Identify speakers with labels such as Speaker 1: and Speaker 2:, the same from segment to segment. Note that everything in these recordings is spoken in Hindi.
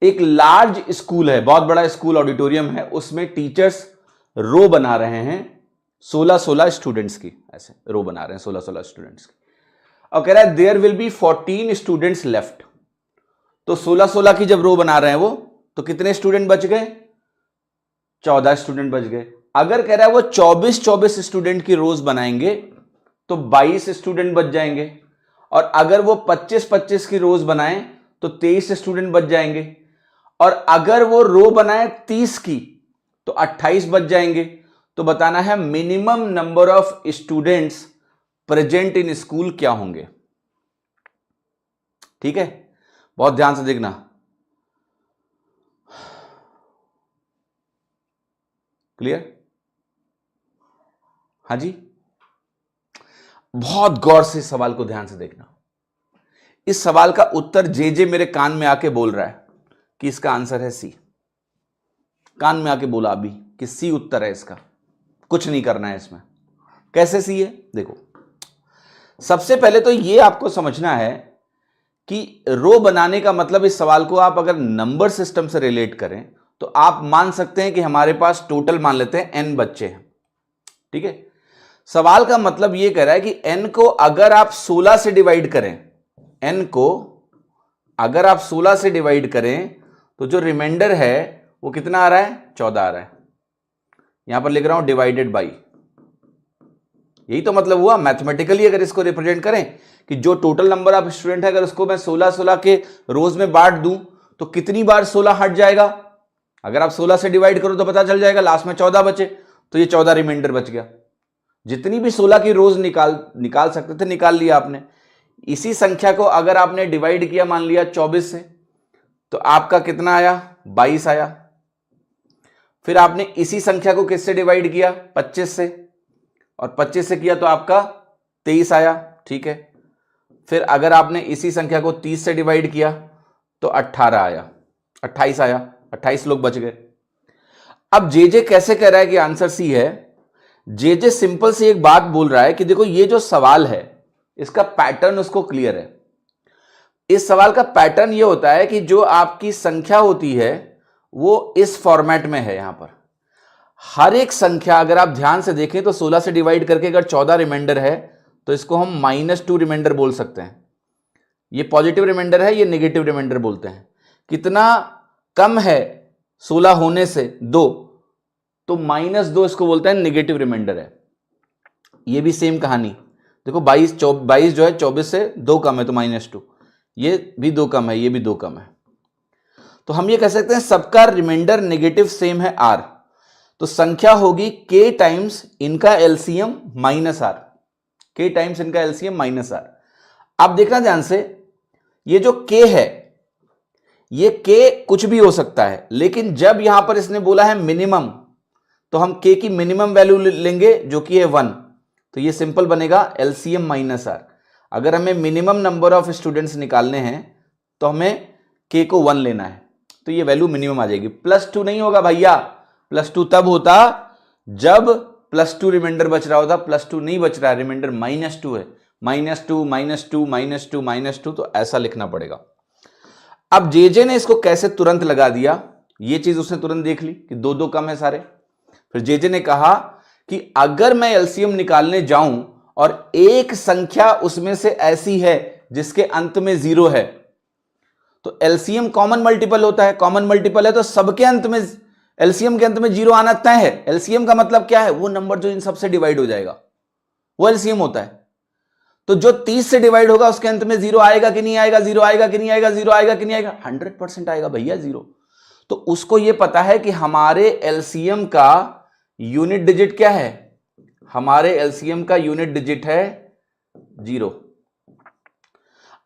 Speaker 1: एक लार्ज स्कूल है, बहुत बड़ा स्कूल ऑडिटोरियम है, उसमें टीचर्स रो बना रहे हैं 16-16 स्टूडेंट्स की, ऐसे रो बना रहे हैं 16-16 स्टूडेंट्स की, और कह रहा है there will be 14 students left. तो 16-16 की जब रो बना रहे हैं वो, तो कितने स्टूडेंट बच गए? 14 स्टूडेंट बच गए। अगर कह रहा है वो 24-24 स्टूडेंट की रोज बनाएंगे तो 22 स्टूडेंट बच जाएंगे, और अगर वो 25-25 की रोज बनाएं तो 23 स्टूडेंट बच जाएंगे, और अगर वो रो बनाए 30 की तो 28 बच जाएंगे। तो बताना है minimum number of students present in school क्या होंगे। ठीक है, बहुत ध्यान से देखना। क्लियर? हाँ जी, बहुत गौर से इस सवाल को ध्यान से देखना। इस सवाल का उत्तर जे मेरे कान में आके बोल रहा है कि इसका आंसर है सी। कान में आके बोला अभी कि सी उत्तर है इसका, कुछ नहीं करना है इसमें। कैसे सी है? देखो, सबसे पहले तो ये आपको समझना है कि रो बनाने का मतलब, इस सवाल को आप अगर नंबर सिस्टम से रिलेट करें तो आप मान सकते हैं कि हमारे पास टोटल मान लेते हैं n बच्चे हैं। ठीक है, सवाल का मतलब यह कह रहा है कि n को अगर आप 16 से डिवाइड करें, n को अगर आप 16 से डिवाइड करें तो जो रिमाइंडर है वो कितना आ रहा है? 14 आ रहा है। यहां पर लिख रहा हूं डिवाइडेड बाई। यही तो मतलब हुआ मैथमेटिकली। अगर इसको रिप्रेजेंट करें कि जो टोटल नंबर ऑफ स्टूडेंट है, अगर उसको मैं 16-16 के रोज में बांट दूं तो कितनी बार 16 हट जाएगा? अगर आप 16 से डिवाइड करो तो पता चल जाएगा, लास्ट में 14 बचे, तो ये 14 रिमाइंडर बच गया। जितनी भी 16 की रोज निकाल सकते थे निकाल लिया आपने। इसी संख्या को अगर आपने डिवाइड किया मान लिया 24 से, तो आपका कितना आया? 22 आया। फिर आपने इसी संख्या को किससे डिवाइड किया? 25 से, और 25 से किया तो आपका 23 आया। ठीक है, फिर अगर आपने इसी संख्या को 30 से डिवाइड किया तो 18 आया, 28 आया, 28 लोग बच गए। अब जे कैसे कह रहा है कि आंसर सी है? जे सिंपल सी एक बात बोल रहा है कि देखो, ये जो सवाल है इसका पैटर्न उसको क्लियर है। इस सवाल का पैटर्न ये होता है कि जो आपकी संख्या होती है वो इस फॉर्मेट में है। यहां पर हर एक संख्या अगर आप ध्यान से देखें तो 16 से डिवाइड करके अगर 14 रिमाइंडर है तो इसको हम -2 रिमाइंडर बोल सकते हैं। ये पॉजिटिव रिमाइंडर है, ये नेगेटिव रिमाइंडर बोलते हैं। कितना कम है 16 होने से? 2, तो -2 इसको बोलते हैं नेगेटिव रिमाइंडर है। ये भी सेम कहानी। देखो 22 जो है 24 से 2 कम है तो -2, ये भी 2 कम है, ये भी 2 कम है। तो हम ये कह सकते हैं सबका रिमाइंडर नेगेटिव सेम है r। तो संख्या होगी k टाइम्स इनका LCM minus r। k times इनका एलसीएम माइनस r। अब देखना ध्यान से, ये जो k है, ये k कुछ भी हो सकता है, लेकिन जब यहां पर इसने बोला है मिनिमम तो हम k की मिनिमम वैल्यू लेंगे जो कि है 1। तो ये सिंपल बनेगा एलसीएम माइनस r। अगर हमें मिनिमम नंबर ऑफ स्टूडेंट्स निकालने हैं तो हमें k को 1 लेना है, तो ये वैल्यू मिनिमम आ जाएगी। +2 नहीं होगा भैया, +2 तब होता जब +2 रिमाइंडर बच रहा होता। +2 नहीं बच रहा है, रिमाइंडर -2 है। -2 -2 -2 -2, तो ऐसा लिखना पड़ेगा। अब जे ने इसको कैसे तुरंत लगा दिया, ये चीज उसने तुरंत देख ली कि 2-2 कम है सारे। फिर जे ने कहा कि अगर मैं एलसीएम निकालने जाऊं और एक संख्या उसमें से ऐसी है जिसके अंत में 0 है, तो एलसीएम कॉमन मल्टीपल होता है। कॉमन मल्टीपल है तो सबके अंत में, एलसीएम के अंत में 0 आना तय है। एलसीएम का मतलब क्या है? वो नंबर जो इन सबसे डिवाइड हो जाएगा वो एलसीएम होता है। तो जो 30 से डिवाइड होगा उसके अंत में 0 आएगा कि नहीं आएगा? 0 आएगा कि नहीं आएगा? 0 आएगा कि नहीं आएगा? 100% आएगा भैया 0। तो उसको यह पता है कि हमारे एलसीएम का यूनिट डिजिट क्या है? हमारे एलसीएम का यूनिट डिजिट है 0।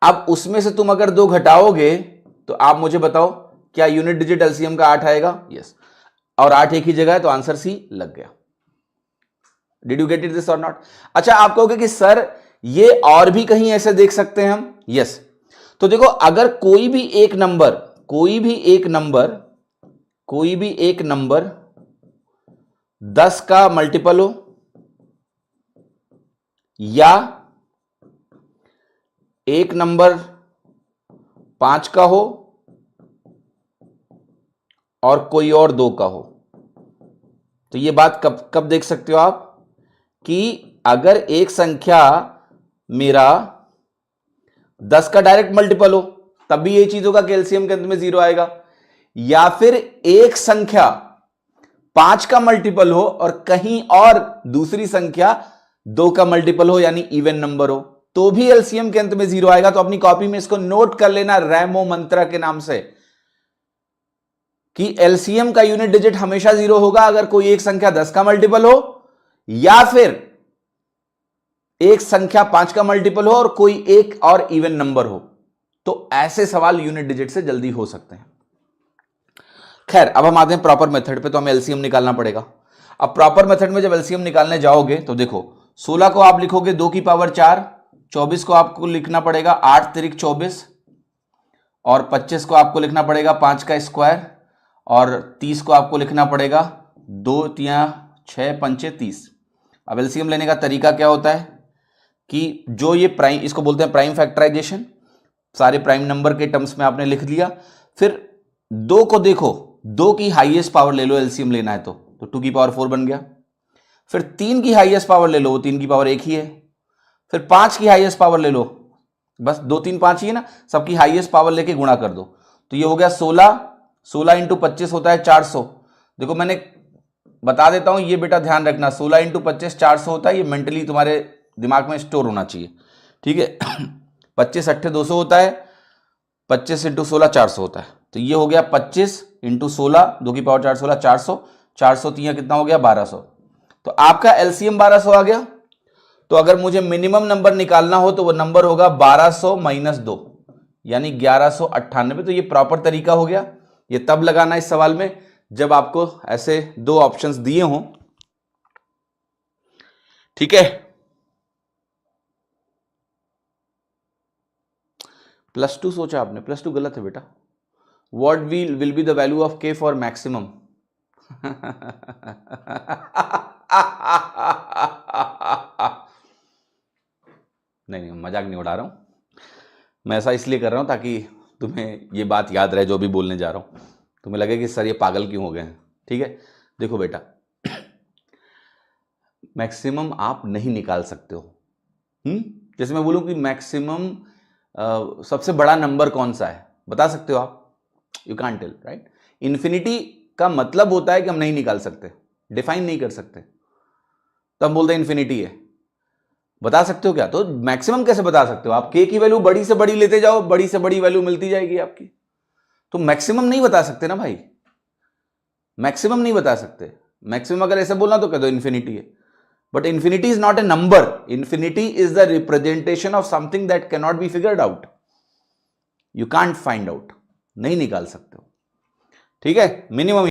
Speaker 1: अब उसमें से तुम अगर 2 घटाओगे तो आप मुझे बताओ क्या यूनिट डिजिट एलसीएम का 8 आएगा? यस। और 8 एक ही जगह है तो आंसर सी लग गया। Did you get it this और नॉट? अच्छा, आप कहोगे कि सर ये और भी कहीं ऐसे देख सकते हैं हम। यस। तो देखो, अगर कोई भी एक नंबर 10 का मल्टीपल हो या एक नंबर 5 का हो और कोई और 2 का हो, तो ये बात कब कब देख सकते हो आप कि अगर एक संख्या मेरा 10 का डायरेक्ट मल्टीपल हो तब भी ये चीज होगा कि एलसीएम के अंत में 0 आएगा, या फिर एक संख्या 5 का मल्टीपल हो और कहीं और दूसरी संख्या 2 का मल्टीपल हो यानी इवन नंबर हो, तो भी एलसीएम के अंत में 0 आएगा। तो अपनी कॉपी में इसको नोट कर लेना रैमो मंत्रा के नाम से कि एलसीएम का यूनिट डिजिट हमेशा 0 होगा अगर कोई एक संख्या 10 का मल्टीपल हो या फिर एक संख्या 5 का मल्टीपल हो और कोई एक और इवन नंबर हो। तो ऐसे सवाल यूनिट डिजिट से जल्दी हो सकते हैं। खैर, अब हम आते हैं प्रॉपर मेथड पे, तो हमें एलसीएम निकालना पड़ेगा। अब प्रॉपर मेथड में जब एलसीएम निकालने जाओगे तो देखो 16 को आप लिखोगे 2 की पावर 4, 24 को आपको लिखना पड़ेगा 8 तिरिक 24, और 25 को आपको लिखना पड़ेगा 5 का स्क्वायर, और 30 को आपको लिखना पड़ेगा 2 तिया 6 पंचे 30। अब एलसीएम लेने का तरीका क्या होता है कि जो ये प्राइम, इसको बोलते हैं प्राइम फैक्टराइजेशन, सारे प्राइम नंबर के टर्म्स में आपने लिख लिया। फिर 2 को देखो, 2 की हाईएस्ट पावर ले लो, एलसीएम लेना है तो 2 की पावर 4 बन गया। फिर 3 की हाईएस्ट पावर ले लो, 3 की पावर 1 ही है। फिर 5 की हाईएस्ट पावर ले लो, बस 2 3 5 ही है ना, सबकी हाईएस्ट पावर लेके गुणा कर दो, तो ये हो गया 16। 16 इंटू 25 होता है 400। देखो मैंने बता देता हूं, ये बेटा ध्यान रखना, 16 इंटू 25 400 होता है, ये मेंटली तुम्हारे दिमाग में स्टोर होना चाहिए, ठीक है। 25 अट्ठे 200 होता है, 25 इंटू 16 400 होता है, तो ये हो गया 25 इंटू 16, 2 की पावर 4 16, 400, 400 तिया कितना हो गया 1200। तो आपका एलसीएम 1200 आ गया। तो अगर मुझे मिनिमम नंबर निकालना हो तो वो नंबर होगा 1200 माइनस 2 यानी 1198। तो ये प्रॉपर तरीका हो गया। ये तब लगाना इस सवाल में जब आपको ऐसे 2 ऑप्शंस दिए हों, ठीक है। +2 सोचा आपने, +2 गलत है बेटा। What will be the value of k for maximum? नहीं, मजाक नहीं उड़ा रहा हूं मैं, ऐसा इसलिए कर रहा हूं ताकि तुम्हें ये बात याद रहे जो भी बोलने जा रहा हूं, तुम्हें लगे कि सर ये पागल क्यों हो गए हैं, ठीक है। देखो बेटा, मैक्सिमम आप नहीं निकाल सकते हो। जैसे मैं बोलूं कि मैक्सिमम सबसे बड़ा नंबर कौन सा है, बता सकते हो आप? You can't tell, right. Infinity का मतलब होता है कि हम नहीं निकाल सकते, डिफाइन नहीं कर सकते, तो हम बोलते हैं इन्फिनिटी है। बता सकते हो क्या? तो मैक्सिमम कैसे बता सकते हो आप? के की वैल्यू बड़ी से बड़ी लेते जाओ, बड़ी से बड़ी वैल्यू मिलती जाएगी आपकी, तो मैक्सिमम नहीं बता सकते ना भाई, मैक्सिमम नहीं बता सकते। मैक्सिमम अगर ऐसे बोलना तो कह दो इन्फिनिटी है, but infinity is not a number, infinity is the representation of something that can not be figured out, you can't find out, नहीं निकाल सकते हो, ठीक है। मिनिमम